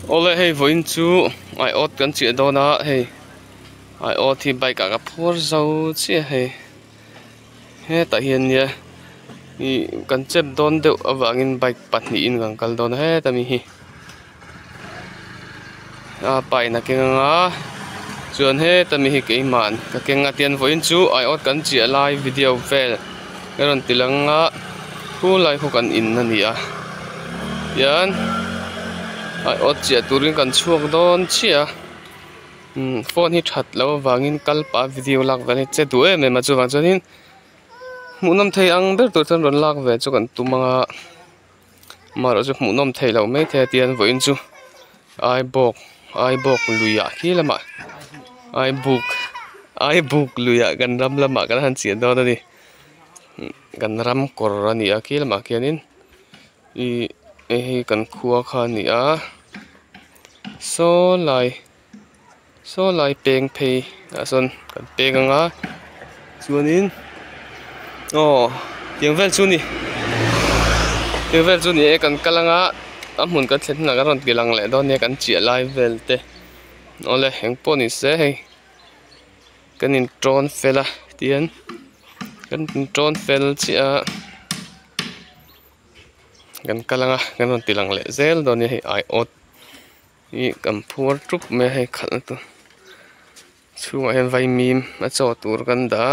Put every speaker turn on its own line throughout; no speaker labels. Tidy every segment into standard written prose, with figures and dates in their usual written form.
Ole hei voin chu ai ot kan chi dona hei ai ot hi bike ka phur zo chi hei he ta hian nia I kan chep don deuh awangin bike pahnih in kan kal don he tami hi a pai na kenga chuan he tami hi keiman ka kenga tian voin chu ai ot kan chi live video vel eron tilanga thu lai khu kan in na ni a yan ai ot chi turin kan chuak don chia phone hi that lo wangin kalpa video lak vel che du em ma chu wang chuanin munam thei ang ber tur chan ron lak ve chu kan tumanga maro chu munam thei lo mai the tian voin chu ai bok luya hi lama ai buk luya kan ram lama kan han chi do ni kan ram kor ani a ki lama kianin kan khuwa kha ni a so lai peng phei ason kan peng anga chuanin tiếng vel chu ni kan kalanga amun kan thlen na ron kilang le don ne kan chia live vel te ole heng poni se hei kan in tron fela tian kan tron fel chia kan kalanga kan ron tilang le zel don ne hei ai ot I kan phur trup me hei khal tu chunga hen vai mim a chaw tur kan da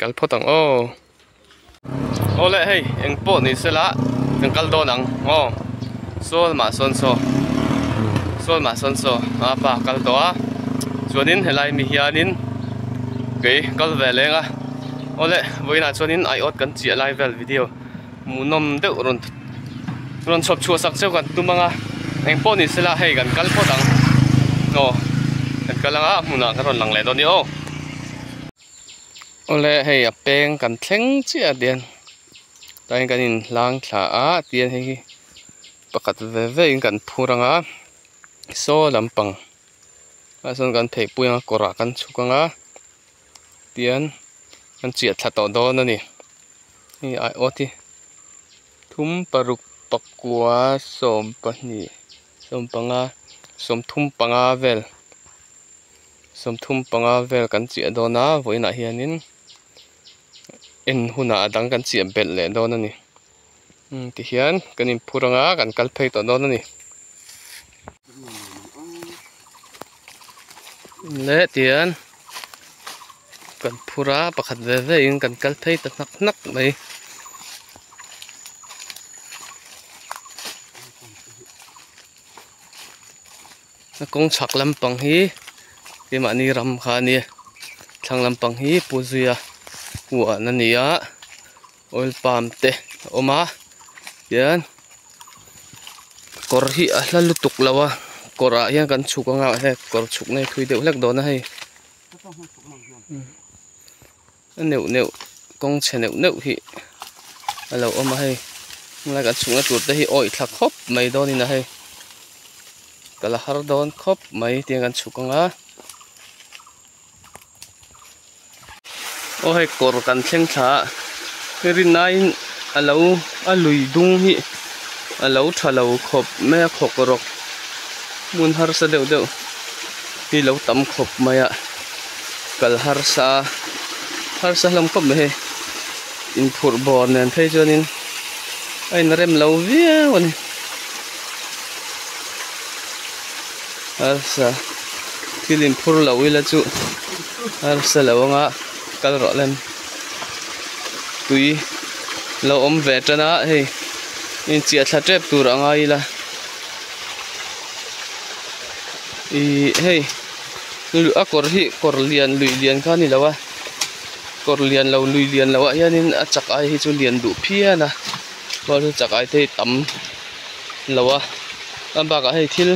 kal photang ole hei eng po ni sela eng kal don ang sol ma son so apa kal to a chuanin helai mi hianin ke kal velenga ole voina chuanin ai ot kan chi live vel video munom deuh ron chop chua sak cheu kan tumanga eng po ni sela hei kan kal photang kan kalanga huna kan ron lang le don ni ole hei a peng kan thleng chi a dian tai kan in lang thla a tian hei pakhat ve in kan phuranga so lampang ason kan thei puanga kora kan chukanga tian kan chia thla to don ani ni ai oti thum paruk pakua som pahni som panga som thum panga vel kan chia dona voina hianin en huna adang kan chia bel le don ani ti hian kan in phuranga kan kal phei to don ani le tian kan phura pakhat ve in kan kal phei ta nak mai kong chak lampang hi ke mani ram kha ni thlang lampang hi puzuya wa na nia oil palm te oma yan kor hi a hlalu tuk lawa kora hian kan chukanga he kor chuk nei thui deuh hlek dona hei neu kong che neu hi alo oma hei la kan chunga tur te hi oi thak khop mai doni na hei kala har don khop mai tiang kan chukanga hei kor kan thleng tha ri nain a lui dung hi alo thalo khop me khokorok mun har sa deuh hi lo tam khop maya kal har sa lam khop me he in phur bor nen thei chonin ai na rem lo viau ani har sa thilin phur lo ila chu har sa lawanga kal ro lem tui lo om ve tana hei in chia thla trep tur anga ila hei lu a kor lian lui lian kha ni lawa kor lian lo lui lian lawa hianin a chak ai hi chu lian du phiana bol chak ai thei tam lawa amba ka hei thil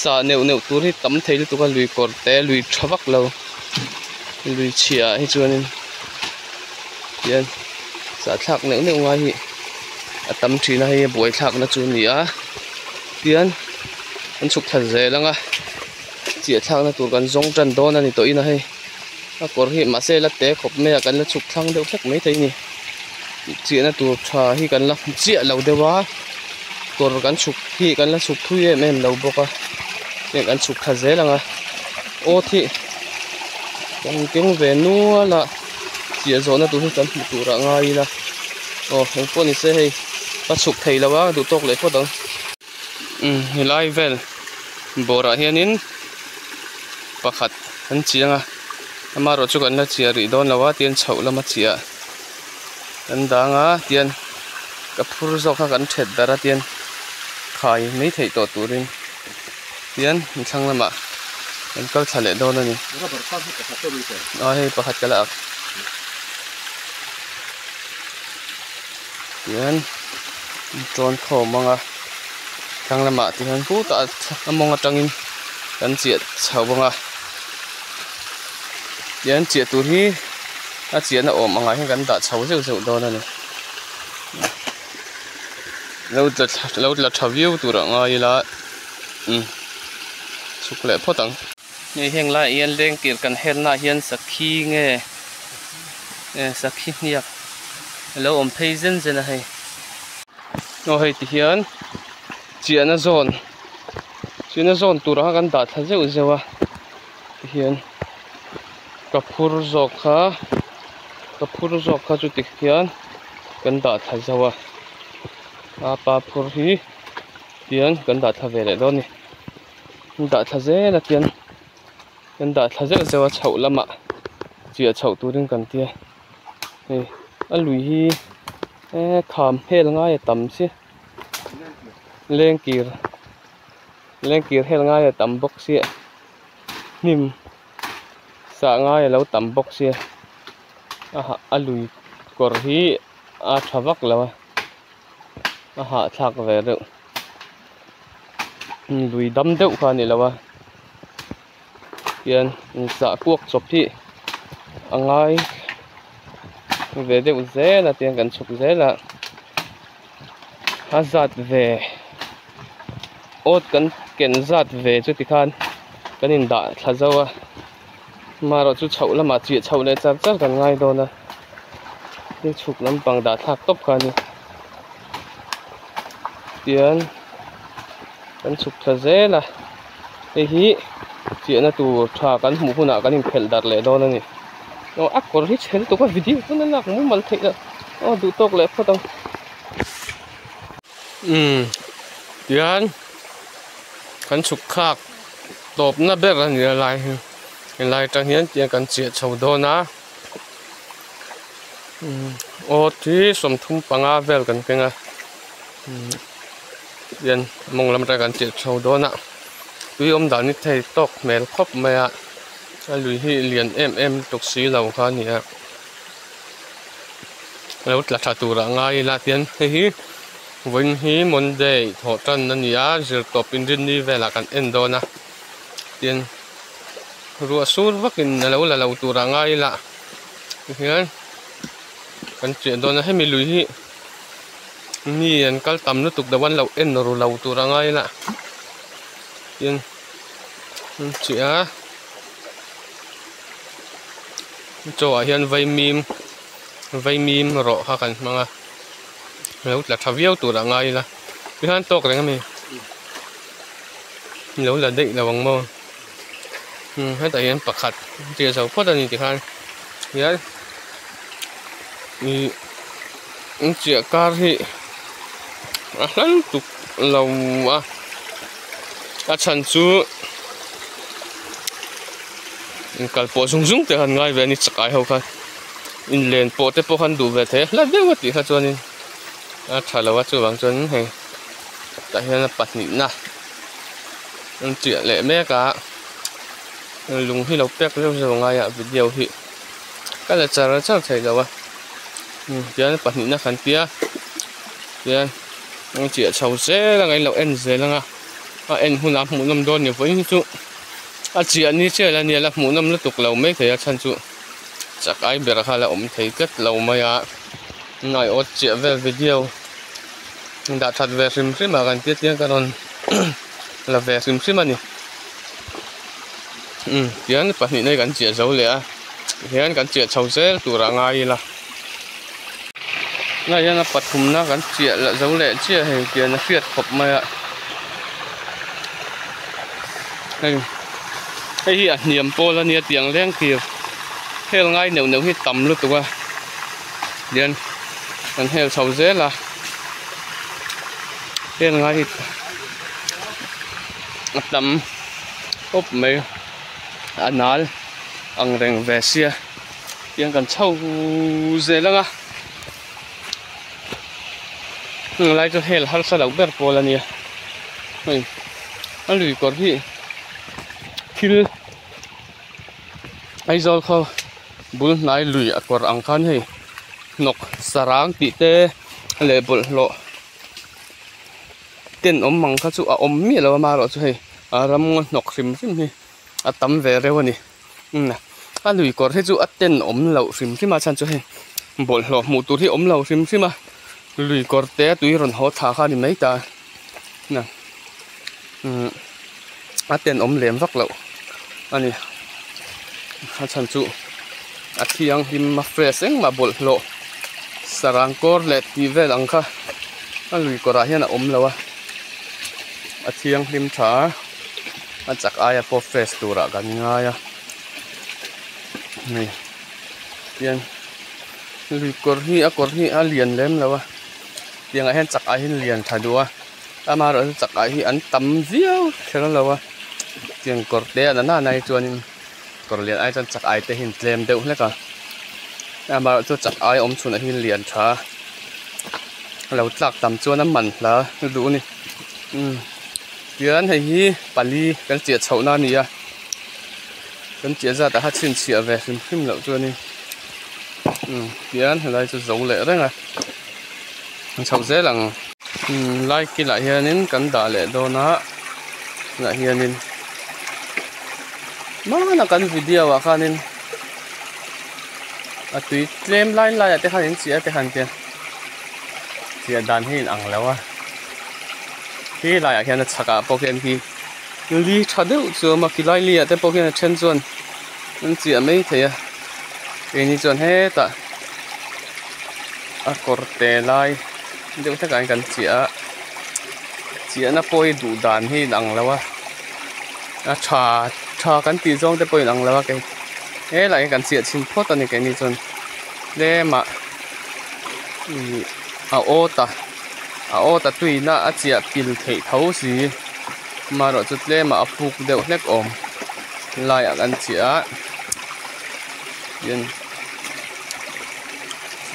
sa neu tur hi tam theil tu ka lui kor te lui thawak lo lui chia hi chuanin yan sa thak neu nga hi atam thina hi boi thak na chu ni a tian an chuk thal ze langa chia thak na tur kan zong tran don ani to ina hei a kor hi ma se la te khop me kan la chuk thang deuh hlek mai thei ni chia na tur tha hi kan la chia lo dewa kor kan chuk hi kan la chuk thui em lo boka ye kan chuk tha zelanga o thi kan keng ve nu la chia zo na tu hi kan tura ngai la o heng poni se hei pa chuk thei lawa du tok le pho dang hilai vel bora hianin pakhat an chianga amaro chu kan la chia ri don lawa tian chho lama chia kan danga tian ka phur zo kha kan thet dara tian khai nei thei to turin tian thlang lama kan kal thale don ani hei pakhat kala ak tian ton kho manga thlang lama tian pu ta among atangin kan chia chho banga tian chia tur hi a chia na om anga kan da chho zeu zeu don ani lâu là view tụi nó ngay là sụp lệ phốt tầng như hiện lại yên lên kiểu cần hiện là hiện sakhi nghe sakhi nhiệt lâu om pay dân dân này nó hay thì hiện chuyện nó zone tụi nó cần đặt thật dễ dễ à hiện kapur zok ha chút hiện cần đặt thật dễ à pa phur hi tian kan da tha ve le do ni da tha ze la tian kan da tha ze zewa chho lama chia chho turin kan tia ei a lui hi kham hel ngai tam si leng kir hel ngai tam bok si nim sa ngai lo tam bok si a lui kor hi a thavak lawa hạ thạc về được lùi đâm đậu kha này là ba tiền xả cuốc chụp thị ngay về đậu dễ là tiền cần chụp dễ là hát giặt về ốt cần kiện giặt về cho thì khan cái nhìn đã thà dâu mà rồi chú chậu là mà chuyện chậu này chắc cần ngay đâu nè đi chụp lắm bằng đã thạc tốc khan đi tiền kan chụp thật dễ là cái hi chuyện là tụ thà kan mũ huna kan phèn đặt lại đó nè nó ác còn hết hết tụ có video nên là cũng muốn thấy là tụ tóc lại phát đâu tiền kan chụp khác top na bé là như lại trong hiện tiền kan chuyện sầu đó na thì sum thum panga vel kan kenga yên mong làm ra cái chuyện sâu đó nè tuy ông đã nít thấy tóc mèo khóc mẹ lùi hi liền em tục xí lầu khan nhỉ lâu là thà tù ra ngay là tiền hi vinh hi môn đề thọ trần nên nhá giờ top in đi về là cái end đó nè tiền rùa sút vắt in là lâu tù ra ngay là hiện cái chuyện đó là hay mình lùi hi ni an kal tam nu tuk dawan lo en ro lo tu rangai la yen chia cho hian vai mim ro ha kan manga lo la thaviau tu rangai la bi han tok reng mi lo la dei la wang mo hai ta hian pakhat tia so phot ani ti khan ya ni chia kar hi lan tục lâu chân chú cái bộ sung thì hắn ngay về ní chắc ai hậu khăn in lên bộ thì bộ hắn đủ về thế là đều mất đi hết cho nên thà là chú bằng chân hay tại hiện là bắt nhịn na chuyện lệ mẹ cả lùng hi lâu bẹc lâu rồi ngay video hi cái là chả chắc thấy đâu chuyện bắt nhịn na khăn tia tiền chuyện sầu dễ là ngày lâu en dễ là en hun làm một năm đôi nhiều với chú chuyện như thế là nhiều là một năm nó tục lâu mấy thầy chân chú chắc ai biết là ông thấy rất lâu mà nói ốt chuyện về video đã thật về phim mà gần tiết tiếng cái còn là về phim mà nhỉ tiếng bắt nhịn này gắn chuyện dấu lẽ tiếng gắn chuyện sầu dễ tụ ra ngay là ngay na pathum na kan chia la zo le chia he kia na fiat khop mai a hei hi a niam pol ania tiang leng ki hel ngai neu neu hi tam lu tuwa dian kan hel chau ze la hel ngai hi tam op mai anal ang reng ve sia tiang kan chau ze langa lại cho hel hal sa lau ber pol ania hei an lui kor hi thil aizol kho bul nai lui akor ang khan hei nok sarang ti te le bul lo ten om mang kha chu a om mi lo ma ro chu hei ram nok rim rim hi a tam ve rewani a lui kor he chu a ten om lo rim rim ma chan chu hei bol lo mu tur hi om lo rim rim ma lui kor te tui ron ho tha kha ni mai ta na a ten om lem vak lo ani a chan chu a thiang him ma fresh eng ma bol lo sarang kor le ti vel ang kha a lui kora hian a om lo a thiang him tha a chak aya po fresh tura kan nga ya ni tiang lui kor hi a lian lem lo tiang a hen chak a hin lian thadua ama ro chak a hi an tam viau thela lo tiang kor te na na nai chuanin kor lian ai chan chak ai te hin tlem deuh hleka ama ro chu chak ai om chuna hin lian tha lo tlak tam chuan a man hla du ni tian hei hi pali kan chia chhouna ni a kan chia za ta ha chin chia ve sim phim lo chuanin tian helai chu zo le renga chau ze lang like ki la hianin kan da le do na na hianin mana kan video wa khanin a tui claim line la te khanin chia te khan te chia dan hin ang lawa hi la ya khian chaka poken ki li thadeu chu ma ki lai li ate poken chen chuan an chia mai theya ni chuan he ta a korte lai deuh ta kan chia na poi du dan hi ang lawa a tha kan ti zong te poi ang lawa ke e lai kan chia chin phot ani ke ni chon le ma a ota tui na a chia pil thei thau si ma ro chut le ma apuk deuh hlek om lai a kan chia yen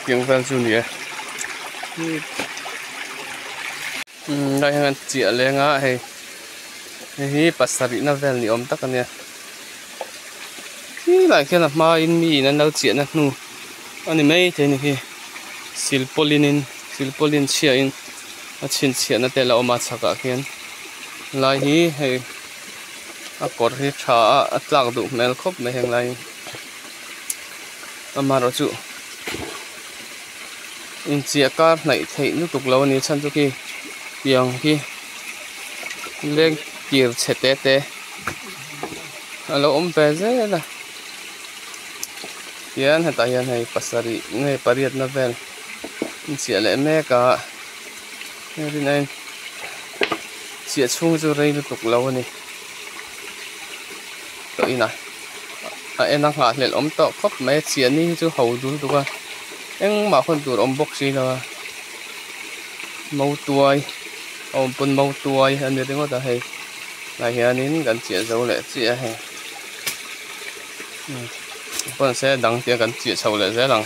piang vel chu ni đây hàng chia lên á hay hi pasari na vel ni om tak ania hi lại khi là ma in mi na nấu chia na nu anh mấy thế này khi silpolin chia in a chin chia na te la oma chaka khian lai hi hay a kor hi tha a tlak du mel khop me heng lai amaro chu in chia ka nai thei nu tuk lo ni chan chu ki yang hi leng kir chete te alo om pe ze la yan hata yan hai pasari ngai pariat na vel chia le me ka ri nai chia chung chu rei tuk lo ni to ina a ena nga hlel om to khop me chia ni chu ho dul tu ka eng ma khon tur om bok si la mau tuai om pun mau tuai anh đi ngó ta hay là hianin kan chia zo le chia hay pun sẽ đăng tiếng kan chia chau le ze lang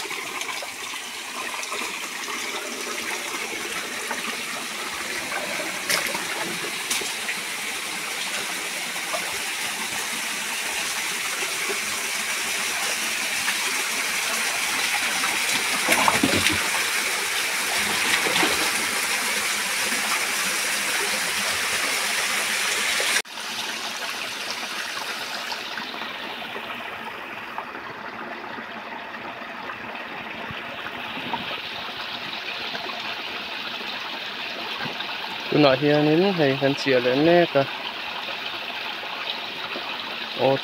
tu nói hianin hay kan chia le me ka o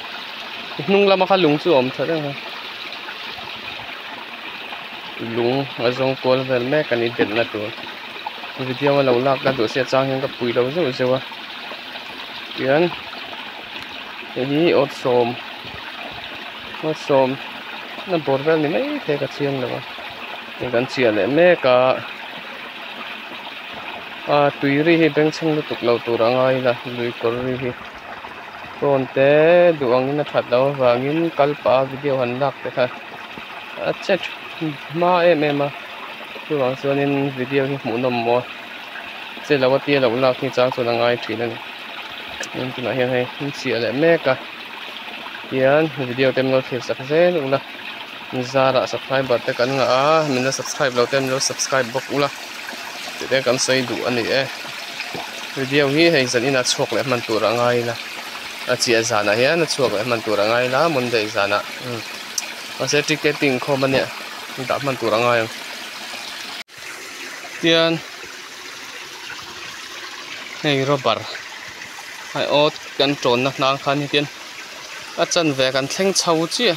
nung lama kha lung chu om thar ha lung azong kol vel me kan i det na tur video lo lak ka do se chang ka pui lo zo zo pian hi ot som na bor vel ni mai the ka chiang lo ni kan chia le me ka tuiri hi beng chang lu tuk lo tur angai la lui kor ri hi ton te duang in a that lo wangin kalpa video han lak te kha chat ma em tu wang chuanin video hi hmu nom mo che lawa tia lo lak hi chang chuan angai thin ani nen tuna hian hei in chia le me ka hian video tem lo thil sak zen ula zara subscriber te kan nga a min subscribe lo tem lo subscribe bok ula te kan sei du ani video hi hei zan ina chhok le man tur angai la a chia zana hian a chhok le man tur angai la mun dei zana ase ticketing kho mane da man tur angai tian hei robar ai ot kan tron na nang khan hi tian a chan ve kan thleng chho chi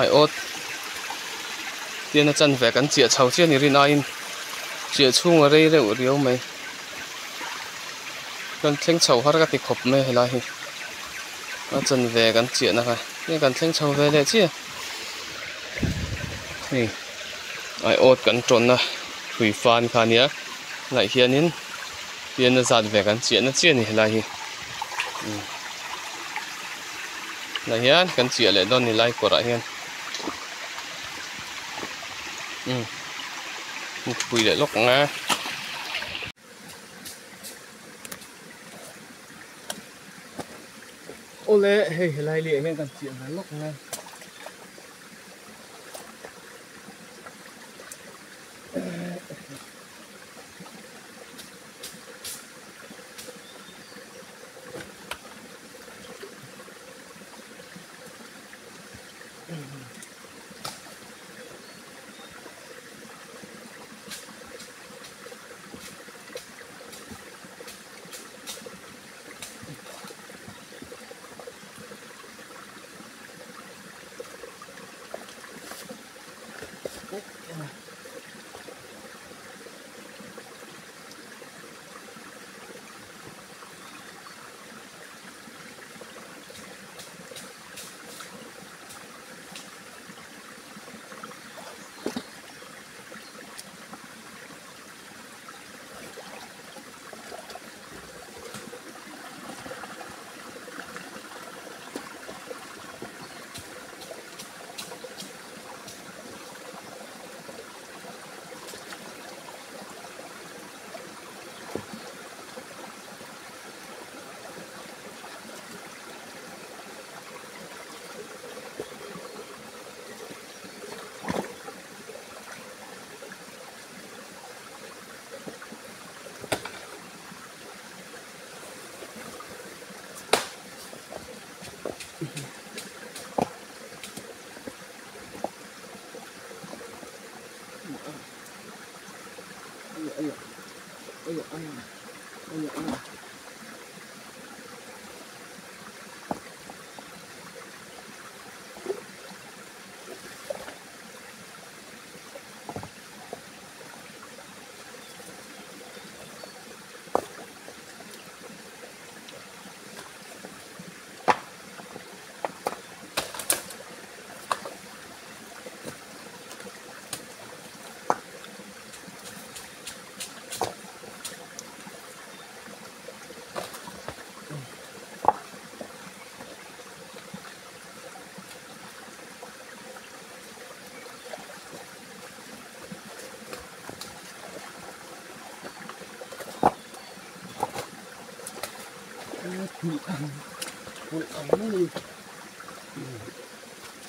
ai ot tian a chan ve kan chia chho chi ni rin a in chia chung a rei reuh riau mai kan thleng chho har ka ti khop me hela hi a chan ve kan chia na kha ni kan thleng chho ve le chi ni ai ot kan tron na hui fan kha nia lai hianin pian na zat ve kan chia na chi ni hela hi na hian kan chia le don ni lai kora hian pui le lok nga ole hei helai li hian kan chia le lok nga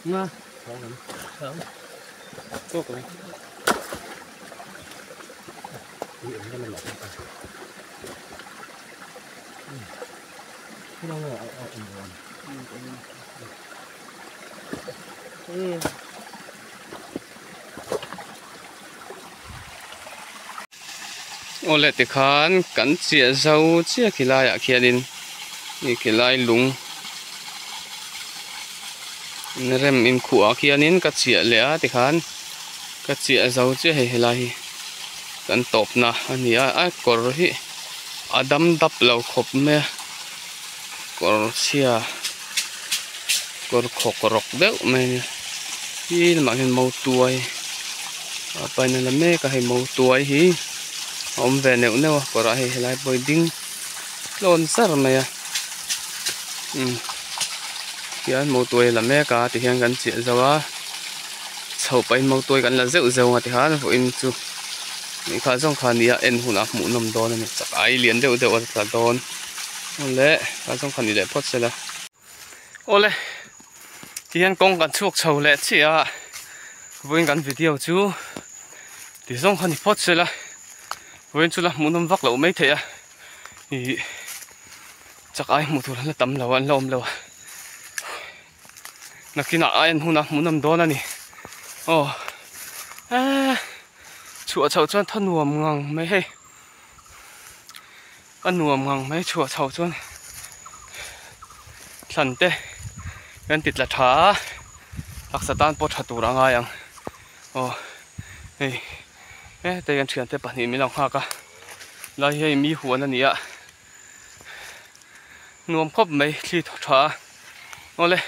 nga không tốt rồi điện ra là cái đâu rồi ole ti khan kan chia zau chia khilai a khianin ni khilai lung rem in khu khianin ka chia le a ti khan ka chia zo che he lai hi kan top na ania a kor hi adam dap lo khop me kor sia kor khok rok deuh me hi ma hin mo tuai pa na la me ka he mo tuai hi om ve neu neu kor a he lai boi ding lon sar me ya hian mo tuai la me ka ti hian kan chi zawa chho pai mo tuai kan la zeu zeu ti han vo in chu mi kha jong kha nia en huna mu nom don ni chak ai lian deuh deuh ta don ole kha jong kha ni le phot sela ole hian kong kan chuak chho le chia voin kan video chu ti jong kha ni phot sela voin chu la mu nom vak lo mai the ya hi chak ai mu thur la tam lo an lom lo nakina ayan huna munam dona ni oh chua chau chuan thanuam ngang mai he anuam ngang mai chua chau chuan thante kan tit la tha aksatan po thatura nga yang oh hey te kan thian te pani mi long ha ka lai hei mi huan ania nuam khop mai thli tha ole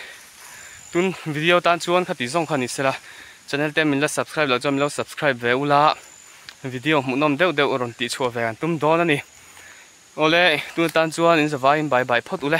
tun video tan chuan khati zong khani sela channel te min la subscribe lo jom lo subscribe ve ula video mu nom deuh deuh ron ti chhuwa ve an tum don ani ole tun tan chuan in zawai bye bye phot ule